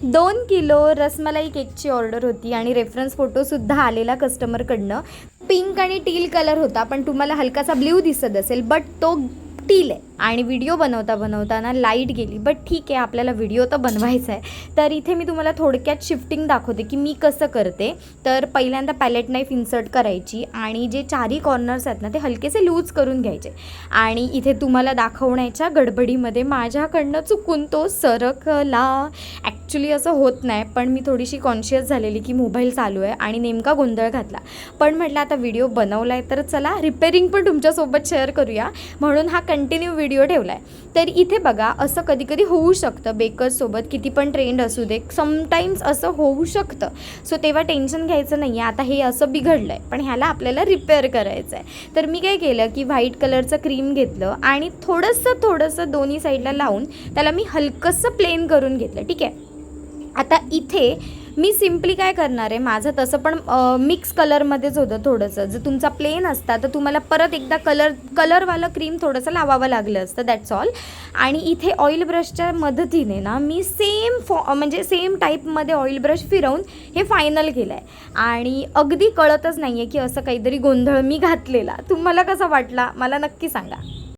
2 kilo rasmalai केकची order होती आणि रेफरन्स फोटोसुद्धा आलेला कस्टमरकडनं. पिंक आणि टील कलर होता, पण तुम्हाला हलकासा ब्ल्यू दिसत असेल, बट तो टील आहे. आणि व्हिडिओ बनवताना लाईट गेली, बट ठीक आहे, आपल्याला व्हिडिओ तर बनवायचा आहे. तर इथे मी तुम्हाला थोडक्यात शिफ्टिंग दाखवते की मी कसं करते. तर पहिल्यांदा पॅलेट नाईफ इन्सर्ट करायची आणि जे चारी कॉर्नर्स आहेत ना ते हलकेसे लूज करून घ्यायचे. आणि इथे तुम्हाला दाखवण्याच्या गडबडीमध्ये माझ्याकडनं चुकून तो सरकला. ॲक्च्युली असं होत नाही, पण मी थोडीशी कॉन्शियस झालेली की मोबाईल चालू आहे आणि नेमका गोंधळ घातला. पण म्हटलं आता व्हिडिओ बनवला आहे तर चला रिपेअरिंग पण तुमच्यासोबत शेअर करूया, म्हणून हा कंटिन्यू व्हिडिओ ठेवला आहे. तर इथे बघा, असं कधी कधी होऊ शकतं बेकर्ससोबत, किती पण ट्रेंड असू दे, समटाईम्स असं होऊ शकतं. सो तेव्हा टेन्शन घ्यायचं नाही आहे. आता हे असं बिघडलं आहे, पण ह्याला आपल्याला रिपेअर करायचं आहे. तर मी काय केलं की व्हाईट कलरचं क्रीम घेतलं आणि थोडंसं दोन्ही साईडला लावून त्याला मी हलकंसं प्लेन करून घेतलं. ठीक आहे, आता इथे मी सिम्पली काय करणार आहे, माझं तसं पण मिक्स कलरमध्येच होतं थोडंसं. जर तुमचा प्लेन असता तर तुम्हाला परत एकदा कलरवालं क्रीम थोडंसं लावावं लागलं असतं, दॅट्स ऑल. आणि इथे ऑइल ब्रशच्या मदतीने ना मी सेम टाईपमध्ये ऑइल ब्रश फिरवून हे फायनल केलं आहे. आणि अगदी कळतच नाही आहे की असं काहीतरी गोंधळ मी घातलेला. तुम्हाला कसा वाटला मला नक्की सांगा.